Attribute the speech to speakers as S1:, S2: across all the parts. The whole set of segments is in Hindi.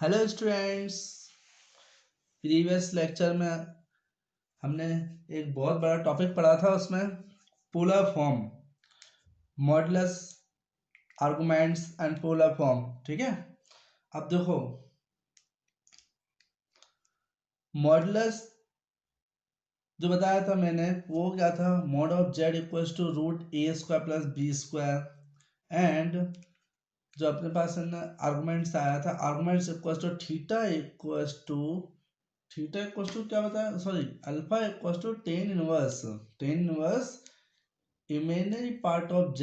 S1: Hello students. प्रीवियस लेक्चर में हमने एक बहुत बड़ा टॉपिक पढ़ा था, उसमें polar form, modulus, arguments and polar form. ठीक है, अब देखो मॉडुलस जो बताया था मैंने वो क्या था, mod of Z equals to root A square plus B square. And जो अपने पास है ना आर्गुमेंट्स आया था, arguments equals to theta equals to क्या बताया, sorry, alpha equals to tan inverse imaginary part of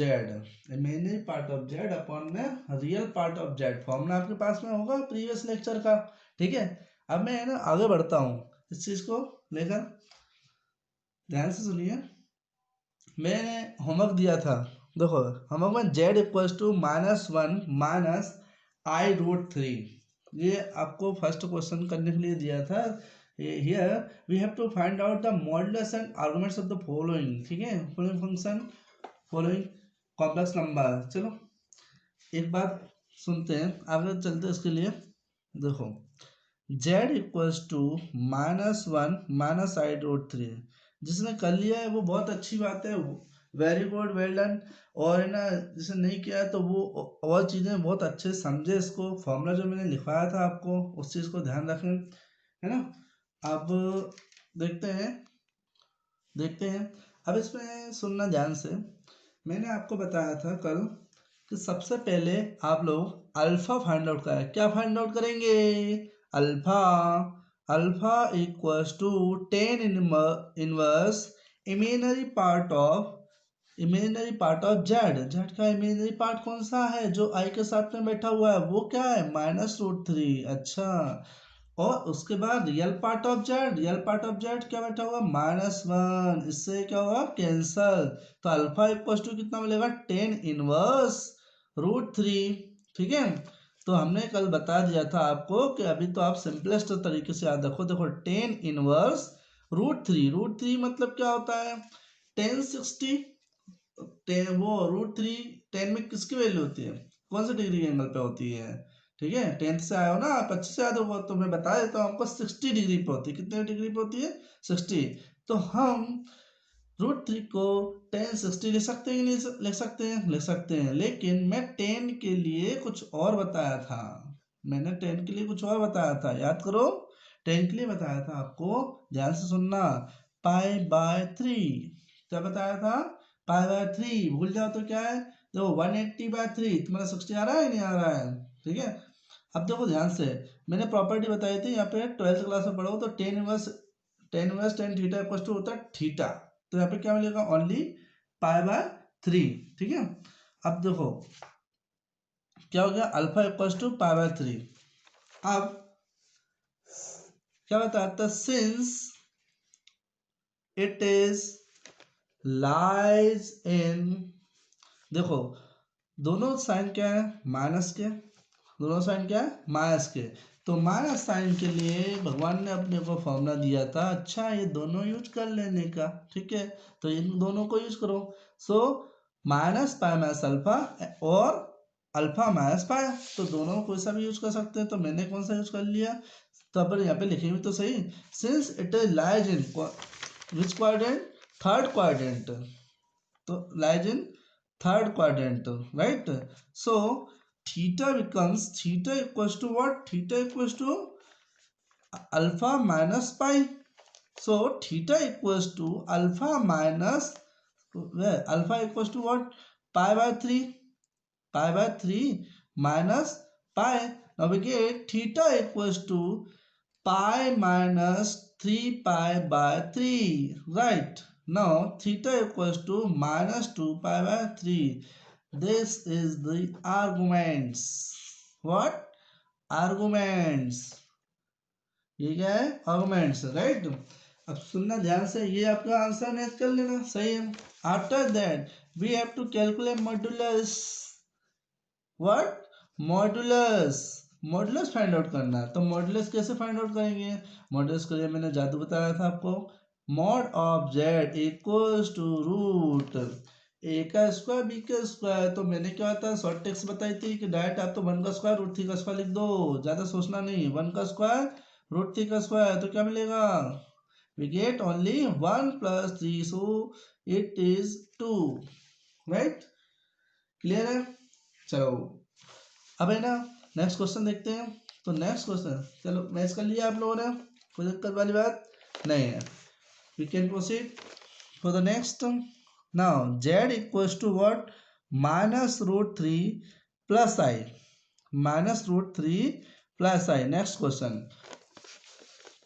S1: Z upon में real part of Z. Formula आपके पास में होगा प्रीवियस लेक्चर का। ठीक है, अब मैं है ना आगे बढ़ता हूँ इस चीज को लेकर, ध्यान से सुनिए। मैंने होमवर्क दिया था, देखो होमवर्क में z equals to -1 minus i root 3, ये आपको फर्स्ट क्वेश्चन करने के लिए दिया था। Here we have to find out the modulus and arguments of the following. ठीक है, following function, following complex number. चलो एक बात सुनते हैं, आगे चलते हैं इसके लिए। देखो z equals to -1 minus i root 3, जिसने कर लिया है वो बहुत अच्छी बात है, वेरी गुड, वेल डन। और है ना जिसने नहीं किया है तो वो और चीज़ें बहुत अच्छे समझे, इसको फॉर्मूला जो मैंने लिखवाया था आपको उस चीज़ को ध्यान रखें, है ना। अब देखते हैं अब इसमें सुनना ध्यान से। मैंने आपको बताया था कल कि सबसे पहले आप लोग अल्फा फाइंड आउट करें। क्या फाइंड आउट करेंगे? Alpha. Alpha equals to tan inverse imaginary part of z. Z का इमेजिनरी पार्ट कौन सा है? जो आई के साथ में बैठा हुआ है वो क्या है? -√3। अच्छा, और उसके बाद रियल पार्ट ऑफ जेड क्या बैठा हुआ? -1। इससे क्या हुआ? कैंसल। तो अल्फा इक्वल्स टू कितना मिलेगा? टेन इनवर्स√3। ठीक है, तो हमने कल बता दिया था आपको कि अभी तो आप सिंपलेस्ट तरीके से याद रखो। देखो टेन इनवर्स√3, √3 मतलब क्या होता है? 1060। वो √3 10 में किसकी वैल्यू होती है? कौन से डिग्री एंगल पे होती है? ठीक है, 10th से आए हो ना आप, अच्छे से याद होगा, तो मैं बता देता हूँ आपको 60 डिग्री पे होती है। कितने डिग्री पे होती है? 60। तो हम √3 को 1060 लिख सकते हैं कि नहीं लिख सकते हैं, लेकिन मैं 10 के लिए कुछ और बताया था। मैंने 10 के लिए कुछ और बताया था, याद करो। 10 के लिए बताया था आपको, ध्यान से सुनना, π/3। क्या बताया था? π/3। भूल जाओ तो क्या है? देखो 180/3, तुम्हारा 60 आ रहा है नहीं आ रहा है? ठीक है, अब देखो ध्यान से, मैंने प्रॉपर्टी बताई थी यहाँ पे, 12th क्लास में पढ़ो तो tan inverse tan theta equal to होता है थीटा। तो यहाँ पे क्या मिलेगा? ओनली π/3। ठीक है, अब देखो क्या हो गया? Alpha equal to π/3। अब क्या बताता? Since it is lies in, देखो दोनों साइन क्या है? माइनस के। दोनों साइन क्या है? माइनस के। तो माइनस साइन के लिए भगवान ने अपने को फॉर्मूला दिया था, अच्छा ये दोनों यूज कर लेने का। ठीक है, तो इन दोनों को यूज करो। सो -π-अल्फा और अल्फा -π, तो दोनों कोई सा भी यूज कर सकते हैं। तो मैंने कौन सा यूज कर लिया? तो अपन यहाँ पे लिखेंगे तो सही, since it is lies in which quadrant? Third quadrant. तो lies in third quadrant, right? So theta equals to what? Theta equals to alpha minus pi. So theta equals to alpha minus, where alpha equals to what? π/3, π/3 minus pi. Now we get theta equals to pi minus 3π/3, right? Now theta equals to -2π/3. This is the arguments. What? Arguments. ये क्या है? Arguments, right? अब सुनना ध्यान से, ये आपका आंसर मैच कर लेना, सही है। After that we have to calculate modulus. What? Modulus. Modulus find out करना है, तो मॉड्यूलस कैसे फाइंड आउट करेंगे? मॉड्यूलस के लिए मैंने जादू बताया था आपको, mod of Z equals to root A का स्क्वायर बी का स्क्वायर, तो मैंने क्या होता है शॉर्ट टेक्स्ट बताई थी कि डायरेक्ट आप तो 1 का स्क्वायर रूट 3 का स्क्वायर लिख दो, ज़्यादा सोचना नहीं। 1 का स्क्वायर रूट 3 का स्क्वायर, तो क्या मिलेगा, we get only 1 plus 3, so it is 2, right? Clear है? चलो अब है ना नेक्स्ट क्वेश्चन देखते हैं। तो नेक्स्ट क्वेश्चन, चलो मैच कर लिया आप लोगों ने, कोई दिक्कत वाली बात नहीं है। We can proceed for the next. Now z equals to what, minus root 3 plus i, minus root 3 plus i. Next question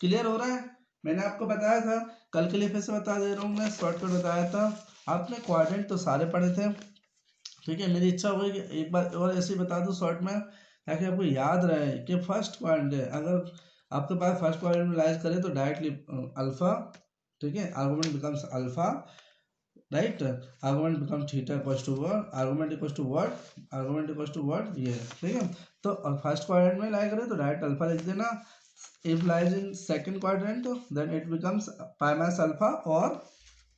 S1: clear हो रहा है? मैंने आपको बताया था, कल के लिए फिर से बता दे रहा हूँ, मैं शॉर्टकट बताया था। आपने क्वाड्रेंट तो सारे पढ़े थे, ठीक है। मेरी इच्छा होगी कि एक बार और ऐसे ही बता दूँ शॉर्ट में, ताकि आपको याद रहे कि फर्स्ट क्वाड्रेंट है, अगर आपके पास फर्स्ट क्वाड्रेंट में लाइज करे तो डायरेक्टली अल्फा, ठीक है, argument becomes alpha, right, argument become theta equals to what, argument equals to what, argument equals to what, ये ठीक है। तो फर्स्ट क्वाड्रेंट में लाई करे तो डायरेक्ट अल्फा लिख देना। if lies in second quadrant then it becomes pi minus alpha or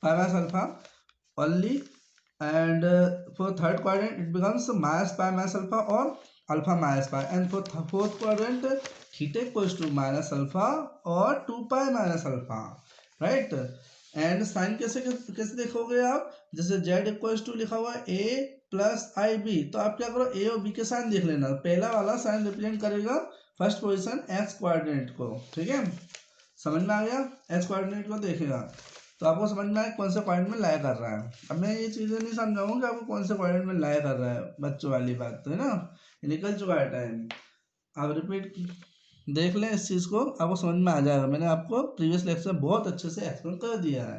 S1: pi minus alpha only, and for third quadrant it becomes minus pi minus alpha or alpha minus pi, and for fourth quadrant theta equals to minus alpha or 2 pi minus alpha, right? And sine कैसे कैसे देखोगे आप, जैसे z इक्वल्स टू लिखा हुआ a प्लस आई बी, तो आप क्या करो a और b के साइन देख लेना, पहला वाला साइन रिप्रेजेंट करेगा फर्स्ट पोजीशन एक्स क्वाड्रेंट को, ठीक है, समझ में आ गया। एक्स क्वाड्रेंट को देखेगा तो आपको समझ में आए कौन से क्वाड्रेंट में लाया कर रहा है। अब मैं ये चीज़ें नहीं समझाऊंगा कि आपको कौन से क्वाड्रेंट में लाया कर रहा है, बच्चों वाली बात तो है ना, निकल चुका है टाइम। आप रिपीट देख लें इस चीज़ को, आपको समझ में आ जाएगा। मैंने आपको प्रीवियस लेक्चर में बहुत अच्छे से एक्सप्लेन कर दिया है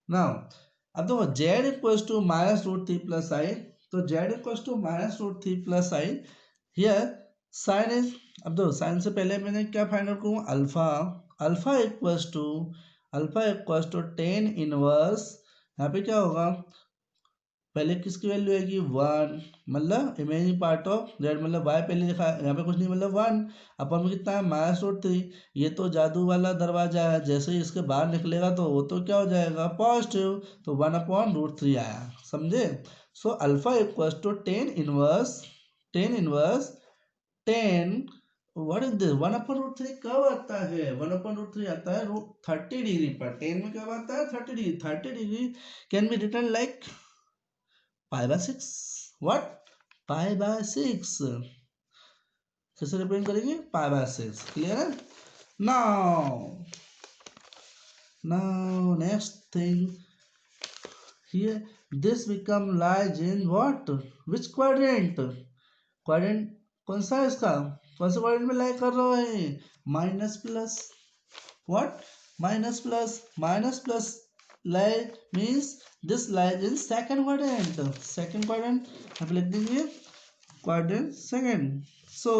S1: ना। अब देखो Z equals to minus root 3 plus I, तो Z equals to minus root 3 plus I, here sign is, अब दो साइन से पहले मैंने क्या फाइंड आउट करूँ, alpha, alpha equals to, alpha equals to tan inverse, यहाँ पे क्या होगा, पहले किसकी वैल्यू आएगी 1, मतलब इमेजिनरी पार्ट ऑफ जेड, मतलब वाई पहले लिखा है, यहाँ पे कुछ नहीं, मतलब 1 अपन में कितना है माइनस रूट 3। ये तो जादू वाला दरवाजा है, जैसे ही इसके बाहर निकलेगा तो वो तो क्या हो जाएगा पॉजिटिव, तो 1/√3 आया, समझे। So alpha equals to tan inverse, tan inverse 10, what is this, 1/√3 कब आता है, 1/√3 आता है 30 डिग्री पर, 10 में कब आता है 30 degree, 30 degree can be written like π/6, what, π/6, कैसे रिप्रेजेंट करेंगे π/6, क्लियर है। Now now next thing here, this become lies in what, which quadrant, क्वाड्रेंट कौन सा है इसका, कौन से क्वाड्रेंट में लाई कर रहा है, minus plus, what, minus plus, minus plus lie means this lies in second quadrant, second quadrant आप लिख दीजिए quadrant second. So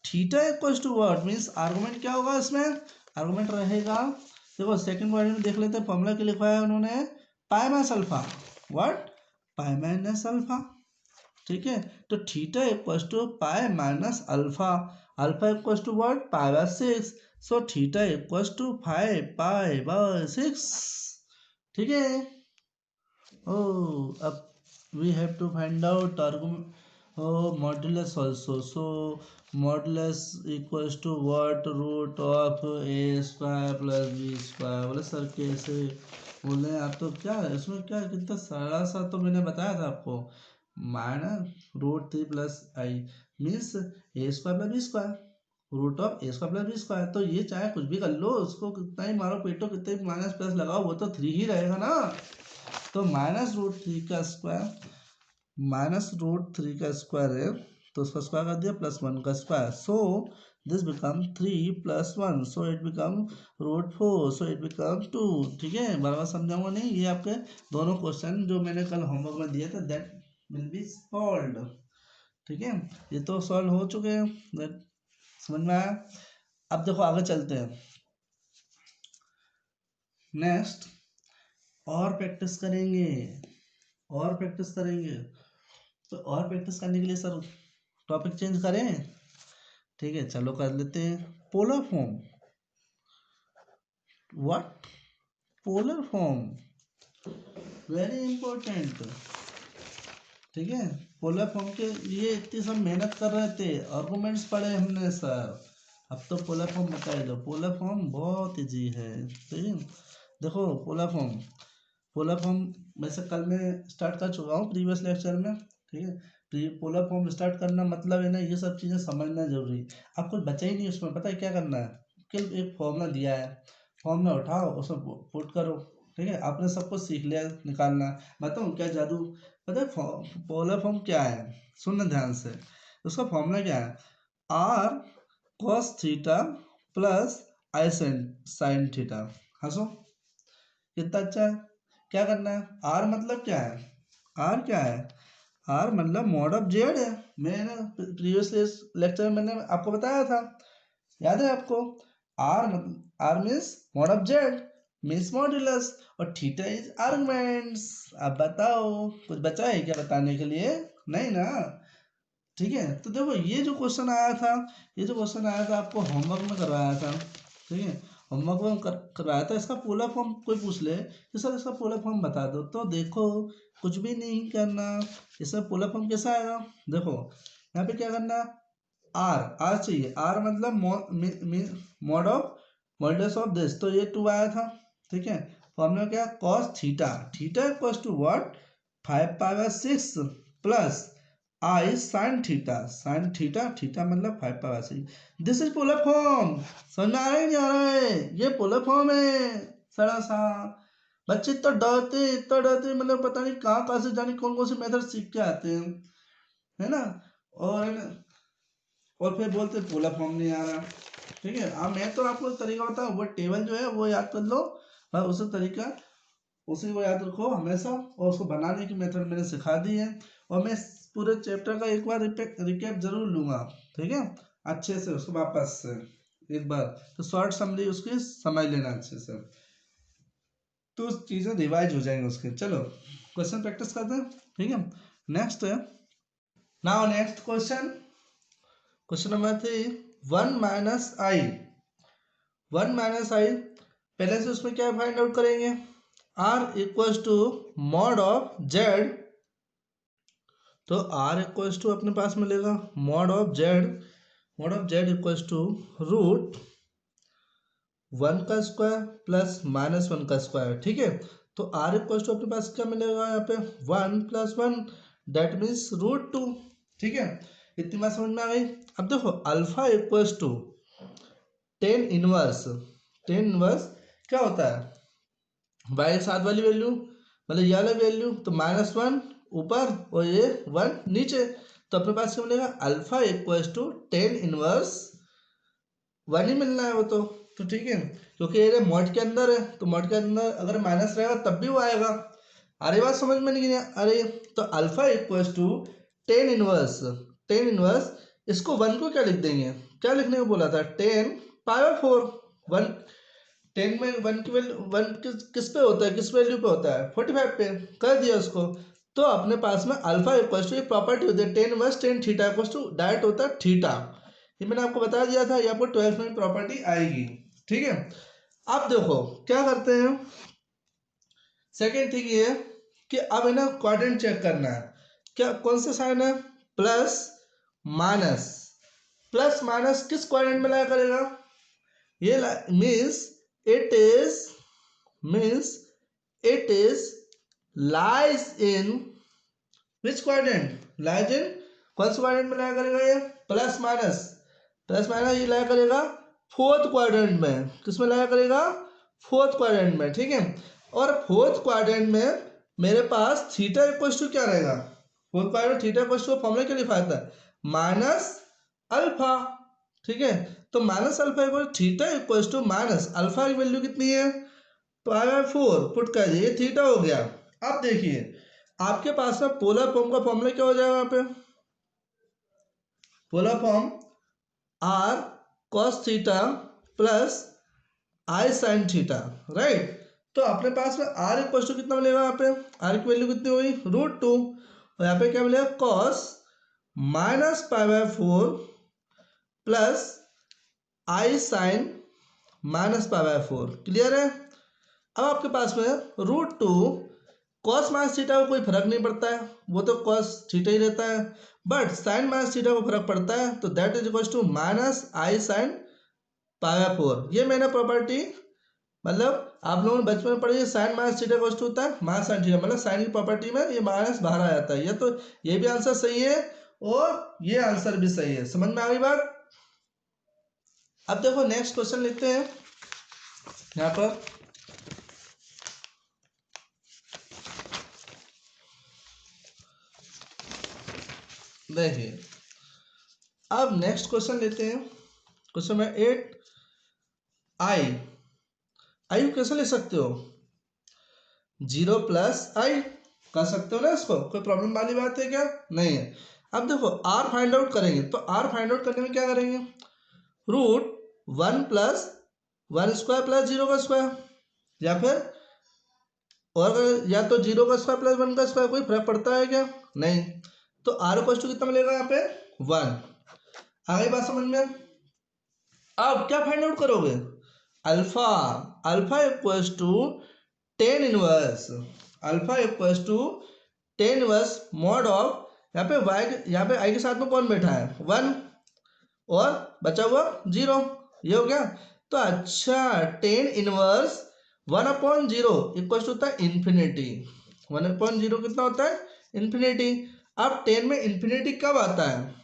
S1: theta equals to what means argument क्या होगा इसमें, आर्गुमेंट रहेगा, देखो सेकंड क्वाड्रेंट में देख लेते हैं, फॉर्मूला क्या लिखा है उन्होंने, pi minus alpha, what, pi minus alpha, ठीक है। तो theta equals to pi minus alpha, alpha equals to what, π/6, so theta equals to 5 π/6, ठीक है। ओ अब we have to find out argument, modulus also, so modulus equals to what, root of a² plus b², बोले सर कैसे बोले आप, तो क्या है इसमें, क्या कितना सारा सा तो मैंने बताया था आपको, -√3 plus i means a² plus b², root of a² plus b², तो ये चाहे कुछ भी कर लो, उसको कितना ही मारो पेटो, कितने भी माइनस प्लस लगाओ, वो तो 3 ही रहेगा ना। तो -√3 का स्क्वायर, -√3 का स्क्वायर है तो उसका स्क्वायर कर दिया, +1 का square, so this become 3 + 1, so it become √4, so it become 2, ठीक है। बार बार समझाऊंगा नहीं, ये आपके दोनों क्वेश्चन जो मैंने कल होमवर्क में दिया था दैट विल बी सॉल्व्ड, ठीक है, ये तो सॉल्व हो चुके हैं, दैट समझ में आया। अब देखो आगे चलते हैं, नेक्स्ट और प्रैक्टिस करेंगे, और प्रैक्टिस करेंगे, तो और प्रैक्टिस करने के लिए सर टॉपिक चेंज करें, ठीक है चलो कर लेते हैं, polar form, what, polar form, very important. ठीक है, पोलर फॉर्म के लिए इतनी सब मेहनत कर रहे थे, आर्गुमेंट्स पढ़े हमने सर, अब तो पोलर फॉर्म बता दो। पोलर फॉर्म बहुत इजी है। ठीक है, देखो पोलर फॉर्म वैसे कल मैं स्टार्ट कर चुका हूँ प्रीवियस लेक्चर में। ठीक है, पोलर फॉर्म स्टार्ट करना मतलब है ना, ये सब चीज़ें समझना जरूरी है। अब कुछ बचा ही नहीं उसमें, पता है क्या करना है, केवल एक फॉर्मूला दिया है, फॉर्मूला उठाओ उसमें पुट करो। ठीक है, आपने सब कुछ सीख लिया निकालना। बताऊँ क्या जादू, पता है पोलर फॉर्म क्या है, सुनना ध्यान से। उसका फॉर्मूला क्या है, r cos theta plus i sine theta. हंसो, कितना अच्छा है। क्या करना है, आर मतलब क्या है, आर क्या है, आर मतलब मॉड ऑफ जेड है। मैंने प्रीवियस लेक्चर में मैंने आपको बताया था, याद है आपको। R means mod of z means modulus, और थीटा इज आर्गुमेंट्स। अब बताओ कुछ बचा है क्या बताने के लिए, नहीं ना। ठीक है, तो देखो ये जो क्वेश्चन आया था, ये जो क्वेश्चन आया था आपको होमवर्क में करवाया था। ठीक है, होमवर्क में करवाया था, इसका पोलर फॉर्म कोई पूछ ले कि सर इसका पोलर फॉर्म बता दो, तो देखो कुछ भी नहीं करना, इसका पोलर फॉर्म कैसा आएगा। देखो यहाँ पे क्या करना है, आर चाहिए, आर मतलब mod of modulus of this, तो ये 2 आया था। ठीक है, फॉर्मूला क्या, cos theta, theta equals to what, 5/6 plus i sine theta, sine theta, theta मतलब 5/6। This is polar form. समझ में आ रहा है नहीं आ रहा है, ये पोलर फॉर्म है। सड़ा सा बच्चे इतना डरते मतलब पता नहीं कहाँ कहाँ से जाने कौन कौन से मेथड सीख के आते हैं, है ना। और और फिर बोलते पोलर फॉर्म नहीं आ रहा। ठीक है, अब मैं तो आपको तरीका बताऊँ, वो टेबल जो है वो याद कर लो, और उसी तरीका उसी को याद रखो हमेशा, और उसको बनाने की मेथड मैंने सिखा दी है। और मैं पूरे चैप्टर का एक बार रिकैप जरूर लूंगा। ठीक है, अच्छे से उसको वापस से एक बार, तो शॉर्ट समरी उसकी समझ लेना अच्छे से, तो चीज़ें रिवाइज हो जाएंगी उसके। चलो क्वेश्चन प्रैक्टिस करते हैं। ठीक है, नेक्स्ट है, now next question, question number 3, 1 minus I. पहले से उसमें क्या फाइंड आउट करेंगे, R equals to mod of Z, तो आर इक्वल्स टू अपने पास मिलेगा mod of Z equals to root 1 का स्क्वायर प्लस -1 का स्क्वायर। ठीक है, तो आर इक्वल्स टू अपने पास क्या मिलेगा, यहाँ पे 1 + 1 दैट मीन्स √2। ठीक है, इतनी बात समझ में आ गई। अब देखो alpha equals to tan inverse क्या होता है, बाई के साथ वाली वैल्यू मतलब ये वाला वैल्यू, तो -1 ऊपर और ये 1 नीचे, तो अपने पास क्या मिलेगा, alpha equals to tan inverse 1 ही मिलना है वो तो ठीक है, क्योंकि ये मॉड के अंदर है, तो मॉड के अंदर अगर माइनस रहेगा तब भी वो आएगा। अरे बात समझ में नहीं है, अरे तो alpha equals to tan inverse, इसको 1 को क्या लिख देंगे, क्या लिखने को बोला था, 10⁴ 1, 10 में 1 की वैल्यू 1 किस पे होता है, किस वैल्यू पे होता है, 45 पे, कर दिया उसको। तो अपने पास में अल्फा इक्वल्स टू एक प्रॉपर्टी होती है, tan inverse tan theta equals to direct होता है थीटा, ये मैंने आपको बता दिया था, ये आपको 12th में प्रॉपर्टी आएगी। ठीक है, अब देखो क्या करते हैं, सेकेंड थिंग ये कि अब है ना क्वाड्रेंट चेक करना है, क्या कौन से साइन है, प्लस माइनस, प्लस माइनस किस क्वाड्रेंट में लाया करेगा, ये means it is means it is lies in which quadrant, lies in कौन से क्वाड्रेंट में लाया करेगा, ये प्लस माइनस ये लाया करेगा फोर्थ क्वाड्रेंट में, किसमें लाया करेगा, फोर्थ क्वाड्रेंट में। ठीक है, और फोर्थ क्वाड्रेंट में मेरे पास थीटा इक्वल्स टू क्या रहेगा, fourth quadrant theta equals to formula क्या लिखा था, माइनस अल्फा। ठीक है, तो minus alpha equal theta equals to minus alpha की वैल्यू कितनी है, तो आएगा 4, पुट कर दिए, थीटा हो गया। अब देखिए आपके पास में पोलर फॉर्म का फॉर्मूला क्या हो जाएगा, यहाँ पे polar form r cos theta plus i sine theta, right. तो अपने पास में आर इक्वल टू कितना मिलेगा, यहाँ पे आर की वैल्यू कितनी हुई, √2, और यहाँ पे क्या मिलेगा, cos -π/4 plus i sign -π/4। Clear है। अब आपके पास में √2 कॉस माइनस थीटा को कोई फर्क नहीं पड़ता है, वो तो कॉस थीटा ही रहता है, बट साइन माइनस थीटा को फर्क पड़ता है, तो that is equal to minus i sine pi by 4। ये मैंने प्रॉपर्टी मतलब आप लोगों ने बचपन में पढ़ी है, sine minus theta equal to होता है माइनस साइन थीटा, मतलब साइन की प्रॉपर्टी में ये माइनस बाहर आ जाता है। ये तो ये भी आंसर सही है और ये आंसर भी सही है। समझ में आ गई बात। अब देखो नेक्स्ट क्वेश्चन लिखते हैं यहाँ पर। देखिए अब नेक्स्ट क्वेश्चन लेते हैं, क्वेश्चन में 8 आई आई कैसे ले सकते हो, 0 प्लस आई कर सकते हो ना, इसको कोई प्रॉब्लम वाली बात है क्या, नहीं है। अब देखो आर फाइंड आउट करेंगे, तो आर फाइंड आउट करने में क्या करेंगे, रूट 1 प्लस 1 स्क्वायर प्लस 0 का स्क्वायर, या फिर और अगर या तो 0 का स्क्वायर प्लस 1 का स्क्वायर, कोई फर्क पड़ता है क्या, नहीं। तो आर इक्वल टू कितना मिलेगा यहाँ पे 1। आगे बात समझ में। अब क्या फाइंड आउट करोगे, alpha, alpha equals to tan inverse, alpha equals to tan inverse mod of, यहाँ पे वाई, यहाँ पे आई के साथ में कौन बैठा है 1 और बचा हुआ 0, ये हो गया। तो अच्छा टेन इनवर्स 1/0 इक्वल्स टू होता है इन्फिनिटी, 1/0 कितना होता है इन्फिनिटी। अब 10 में इन्फिनिटी कब आता है,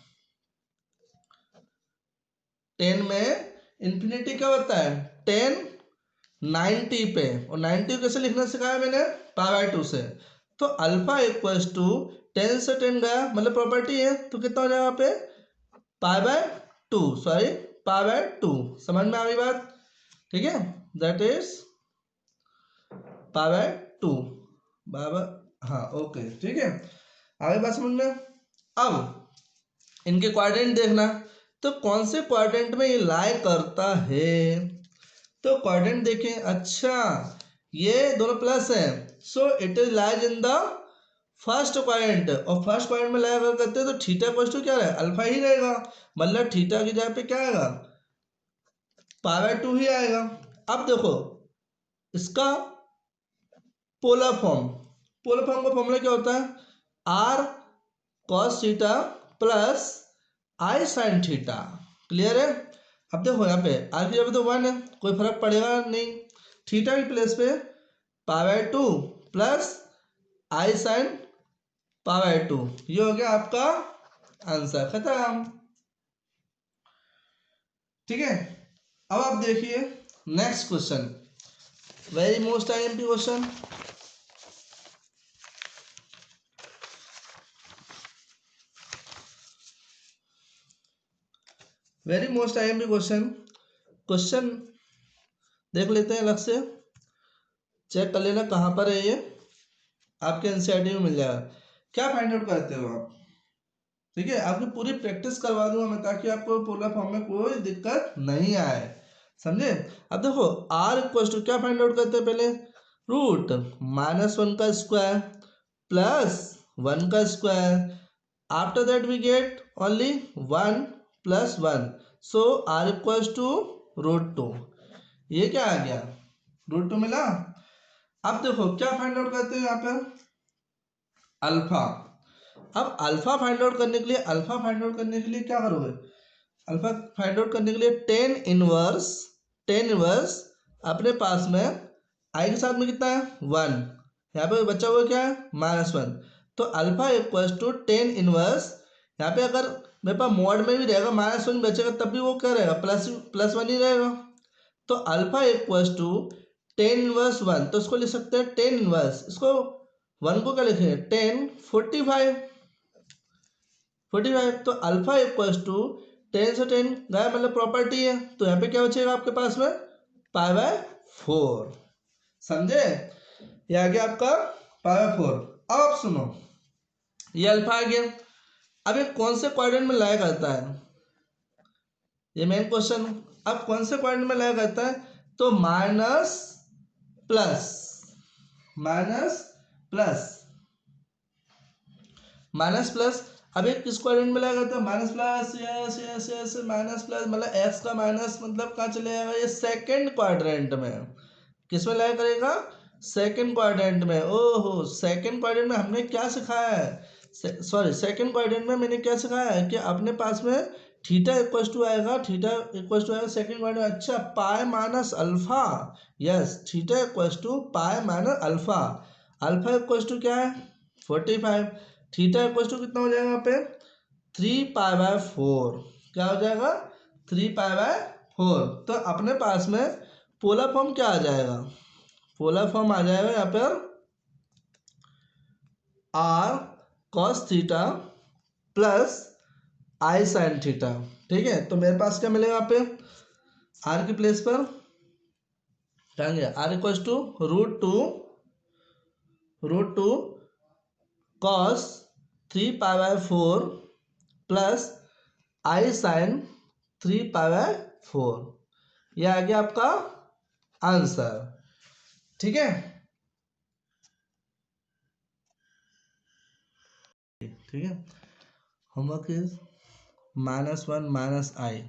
S1: 10 में इन्फिनिटी कब आता है 10 90 पे, और 90 कैसे लिखना सिखाया मैंने पाई बाय 2 से। तो अल्फा इक्वल्स टू 10 से 10 गया, मतलब प्रॉपर्टी है, तो कितना हो जाएगा यहाँ पे pi by 2, sorry pi by 2। समझ में आ गई बात, ठीक है, दैट इज पाई बाय 2 बाबा, हाँ ओके ठीक है, आगे बात समझ में। अब इनके क्वाड्रेंट देखना, तो कौन से क्वाड्रेंट में ये लाई करता है, तो क्वाड्रेंट देखें, अच्छा ये दोनों प्लस है, so it is lies in the first quadrant, और फर्स्ट क्वाड्रेंट में लाई अगर करते हैं तो थीटा इक्वल टू क्या रहेगा अल्फा ही रहेगा, मतलब थीटा की जगह पे क्या आएगा पाई बाय 2 ही आएगा। अब देखो इसका पोलर फॉर्म, पोलर फॉर्म का फॉर्मूला क्या होता है r cos theta plus i sine theta, clear है। अब देखो यहाँ पे आर की जगह पे तो 1 है, कोई फर्क पड़ेगा नहीं, थीटा की प्लेस पे pi by 2 plus i sine pi bye 2, ये हो गया आपका आंसर, खत्म, ठीक है। अब आप देखिए next question, very most IMP question, very most IMP question, question देख लेते हैं अलग से, चेक कर लेना कहाँ पर है ये, आपके एनसीईआरटी में मिल जाएगा। क्या फाइंड आउट करते हो आप, ठीक है, आपकी पूरी प्रैक्टिस करवा दूंगा मैं ताकि आपको पोलर फॉर्म में कोई दिक्कत नहीं आए, समझे। अब देखो आर इक्वल टू क्या फाइंड आउट करते हैं पहले, रूट -1 का स्क्वायर प्लस 1 का square, after that we get only 1 plus 1, so r equal to √2, ये क्या आ गया √2 मिला। अब देखो क्या फाइंड आउट करते हैं यहाँ पर अल्फा, अब अल्फा फाइंड आउट करने के लिए, अल्फा फाइंड आउट करने के लिए क्या करोगे, अल्फा फाइंड आउट करने के लिए टेन इनवर्स अपने पास में आई के साथ में कितना है 1, यहाँ पे बचा हुआ क्या है -1, तो अल्फा इक्वल्स टू 10 इनवर्स, यहाँ पे अगर मेरे पास मॉड में भी रहेगा -1 बचेगा तब भी वो क्या रहेगा प्लस 1 ही रहेगा, तो अल्फा इक्वल्स टू 10 इनवर्स 1, तो इसको लिख सकते हैं 10 इनवर्स, इसको 1 को क्या लिखेंगे 10 45, तो अल्फा इक्वल्स टू 10 से 10 गया, मतलब प्रॉपर्टी है, तो यहाँ पे क्या बचेगा आपके पास में पाई बाय 4, समझे, ये आ गया आपका पाई बाय 4। अब आप सुनो, ये अल्फा आ गया, अब ये कौन से क्वाड्रेंट में लाया करता है, ये मेन क्वेश्चन। अब कौन से क्वाड्रेंट में लाया करता है, तो माइनस प्लस माइनस प्लस, अब एक किस क्वाड्रेंट में लाया करता है minus plus, yes minus plus, मतलब एक्स का माइनस मतलब कहाँ चले जाएगा ये सेकंड क्वाड्रेंट में, किस में लाया करेगा सेकंड क्वाड्रेंट में, ओहो सेकंड क्वाड्रेंट में हमने क्या सिखाया है, सॉरी सेकंड क्वाड्रेंट में मैंने क्या सिखाया है कि अपने पास में थीटा इक्वल टू आएगा, थीटा इक्वल टू आएगा सेकंड क्वाड्रेंट। अच्छा pi minus alpha, yes theta equal to pi minus alpha, alpha equal to क्या है 45, थीटा इक्वल टू कितना हो जाएगा यहाँ पे 3 पाई बाय 4, क्या हो जाएगा 3 पाई बाय 4। तो अपने पास में पोलर फॉर्म क्या आ जाएगा, पोलर फॉर्म आ जाएगा यहाँ पर r cos theta plus i sine theta. ठीक है, तो मेरे पास क्या मिलेगा यहाँ पे आर की प्लेस पर कहेंगे r equal to root two cos 3 pi by 4 plus i sine 3 pi by 4, यह आ गया आपका आंसर। ठीक है, ठीक है, homework is -1 minus I,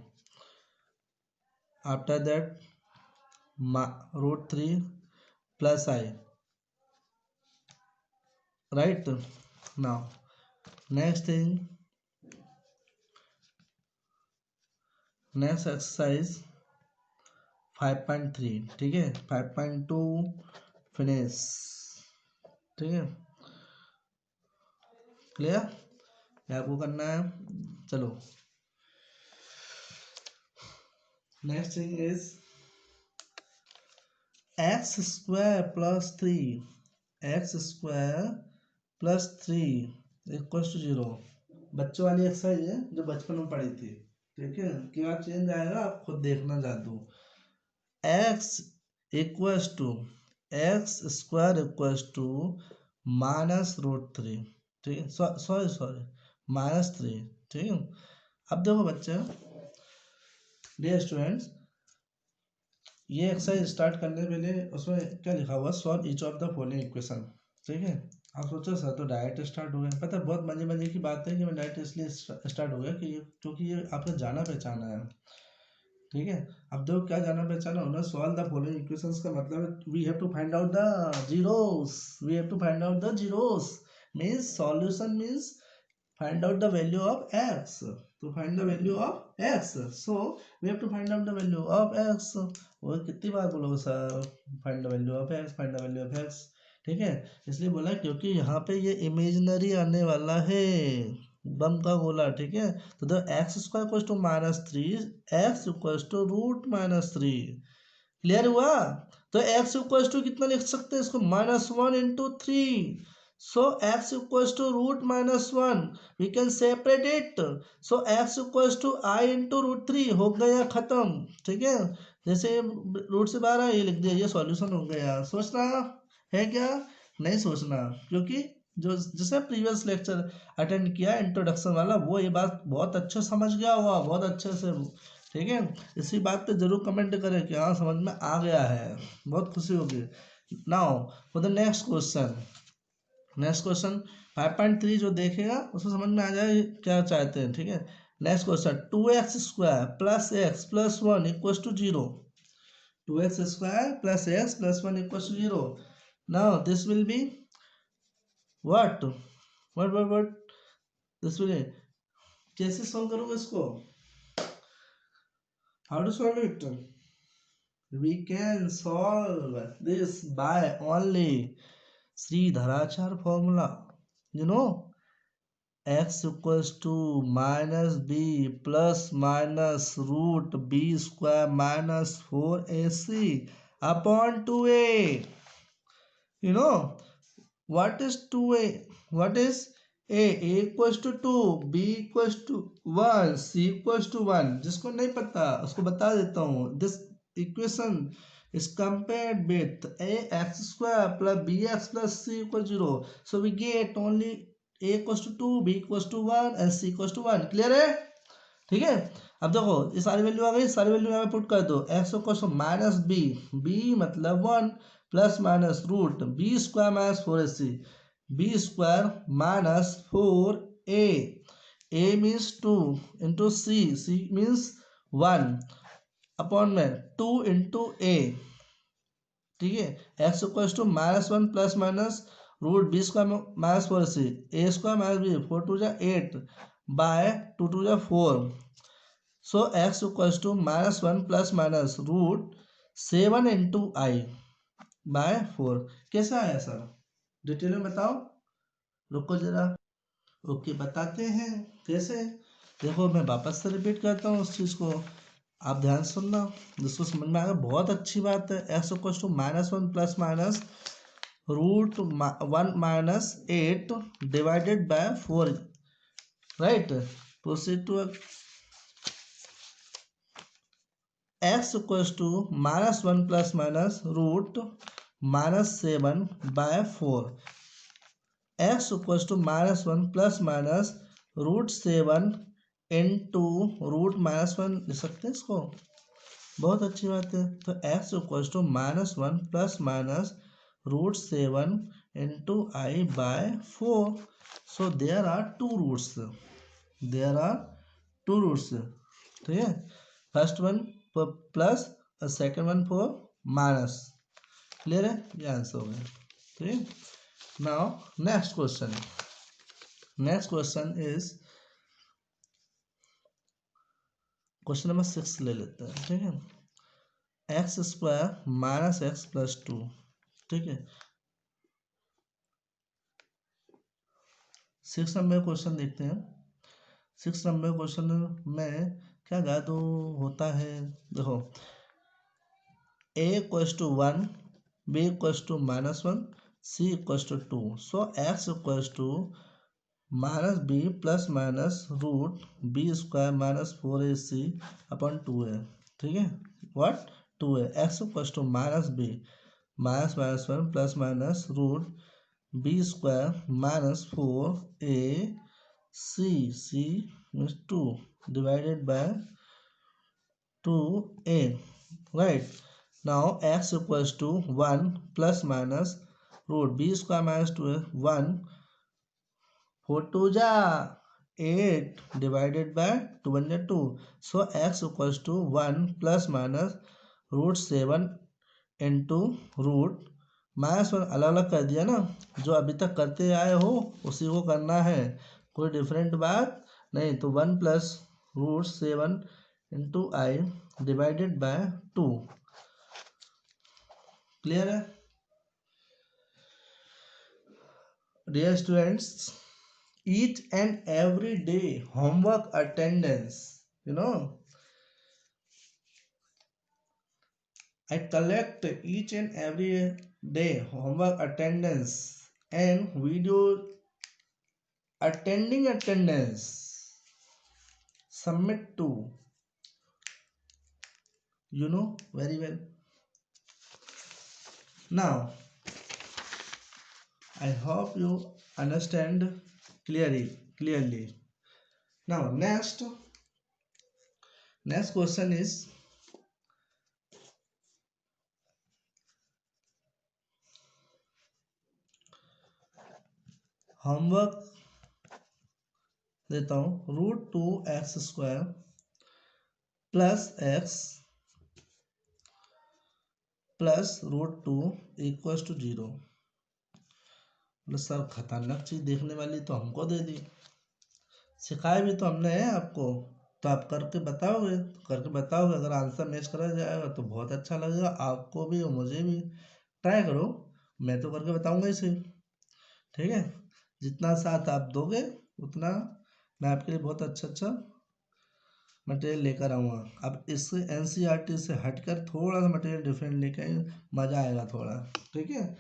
S1: after that √3 plus I, right? Now next thing, next exercise 5.3, ठीक है 5.2 फिनिश। ठीक है, क्लियर, क्या आपको करना है, चलो next thing is x² + 3 x²+3 = 0, बच्चों वाली एक्सरसाइज है जो बचपन में पढ़ी थी। ठीक है, क्या चेंज आएगा आप खुद देखना जादू। x इक्वल्स टू x² -√3, ठीक है, सॉरी -3। ठीक है, अब देखो बच्चे, डियर स्टूडेंट्स, ये एक्सरसाइज स्टार्ट करने के लिए उसमें क्या लिखा हुआ, solve each of the following equation. ठीक है, आप सोचो सर तो डायरेक्ट स्टार्ट हो गया, पता है बहुत मजे की बात है कि मैं डायरेक्ट इसलिए स्टार्ट हो गया कि क्योंकि ये आपने जाना पहचाना है। ठीक है, अब देखो क्या जाना पहचाना होना, सॉल्व द फॉलोइंग इक्वेशंस का मतलब we have to find out the zeros, we have to find out the zeros means solution means find out the value of x, to find the value of x, so we have to find out the value of x। वो कितनी बार बोलोगे sir find the value of x, find the value of x। ठीक है, इसलिए बोला क्योंकि यहाँ पे ये इमेजिनरी आने वाला है, बम का गोला। ठीक है, तो द x² = -3, x = √-3, क्लियर हुआ। तो x = कितना लिख सकते हैं इसको, -1 × 3, so x = √-1, we can separate it, so x = I × √3 हो गया खत्म। ठीक है, जैसे रूट से बाहर आया ये लिख दिया, ये सॉल्यूशन हो गया। सोचना है क्या, नहीं सोचना, क्योंकि जो जिसने प्रीवियस लेक्चर अटेंड किया इंट्रोडक्शन वाला वो ये बात बहुत अच्छे समझ गया होगा, बहुत अच्छे से। ठीक है, इसी बात पे जरूर कमेंट करें कि हाँ समझ में आ गया है, बहुत खुशी होगी। Now for the next question 5.3 जो देखेगा उसको समझ में आ जाए क्या चाहते हैं। ठीक है, next question 2x² + x + 1 = 0, 2x² + x + 1 = 0। Now this will be what this will, कैसे सॉल्व करोगे इसको, how to solve it, we can solve this by only Sridharachar formula, you know, x = -b ± √b² -4ac upon 2a, you know what is 2a, what is a = 2, b = 1, c = 1। जिसको नहीं पता उसको बता देता हूँ, this equation is compared with ax² + bx + c = 0, so we get only a = 2, b = 1 and c = 1। Clear है, ठीक है। अब देखो ये सारी वैल्यू आ गई, सारी वैल्यू यहाँ पे पुट कर दो, x = -b, b मतलब 1 ± √b² -4ac, b² -4a, a means 2 into c means 1 upon में 2 into a, ठीक है। X equals to -1 plus minus root B square -4ac A square minus B 4 2 जा 8 बाय 2 2 जा 4। So X equals to -1 plus minus root 7 into I by 4। कैसे आया सर, डिटेल में बताओ। रुको जरा, ओके बताते हैं कैसे। देखो मैं वापस से रिपीट करता हूँ उस चीज़ को, आप ध्यान से सुनना, जिसको समझ में आएगा बहुत अच्छी बात है। X equals to -1 plus minus root 1 minus 8 divided by 4, right. Proceed to x equals to -1 plus minus root -7 by 4। X equals to -1 plus minus root 7 into root -1 लिख सकते हैं इसको, बहुत अच्छी बात है। तो x equals to -1 plus minus root 7 into I by 4। So there are two roots, there are two roots, ठीक है। फर्स्ट वन फॉर प्लस और second one for minus. Clear है, ये आंसर हो गया, ठीक है। Now next question, next question is question number 6 ले लेते हैं, ठीक है। X square minus x plus 2, ठीक है। 6 नंबर क्वेश्चन देखते हैं। 6 नंबर क्वेश्चन में क्या जादू होता है, देखो। A equals to 1, B equals to -1, C equals to 2। So X equals to -b plus minus root B square -4ac अपन 2 है, ठीक है। व्हाट 2 है। X equals to -b -1 plus minus root B square -4ac means 2 divided by 2a, right। now x equals to 1 plus minus root b square minus 2 है 1 4 2 जा 8 divided by 2 1 जा 2। so x equals to 1 plus minus root 7 into root -1 अलग अलग कर दिया ना, जो अभी तक करते आए हो उसी को करना है, कोई डिफरेंट बात नहीं। तो 1 plus root 7 into I divided by 2। Clear है dear students. Each and every day homework attendance, you know, I collect each and every day homework attendance and video attending attendance submit to, you know very well. Now I hope you understand clearly. Now next question is homework देता हूँ। √2x² plus x plus √2 equals to 0। मतलब सर खतरनाक चीज देखने वाली तो हमको दे दी, सिखाया भी तो हमने है आपको, तो आप करके बताओगे, अगर आंसर मैच करा जाएगा तो बहुत अच्छा लगेगा आपको भी और मुझे भी। ट्राई करो, मैं तो करके बताऊंगा इसे, ठीक है। जितना साथ आप दोगे उतना मैं आपके लिए बहुत अच्छा मटेरियल लेकर आऊँगा। अब इस NCERT से हटकर थोड़ा सा मटेरियल डिफरेंट लेकर आइए, मज़ा आएगा थोड़ा, ठीक है,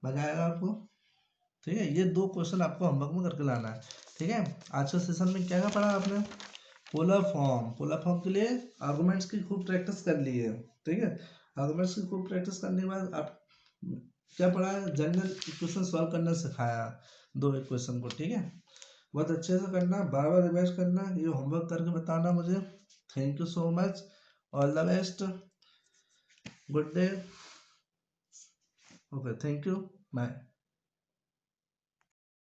S1: मज़ा आएगा आपको, ठीक है। ये 2 क्वेश्चन आपको होमवर्क में करके लाना है, ठीक है। आज के सेशन में क्या क्या पढ़ा आपने, पोलर फॉर्म के लिए आर्गुमेंट्स की खूब प्रैक्टिस कर ली है, ठीक है। आर्गुमेंट्स की खूब प्रैक्टिस करने के बाद आप क्या पढ़ा है, जनरल इक्वेशन सॉल्व करना सिखाया 2 इक्वेशन को, ठीक है। बहुत अच्छे से करना, बार बार रिवाइज करना, ये होमवर्क करके बताना मुझे। Thank you so much, all the best, good day, okay, thank you, bye.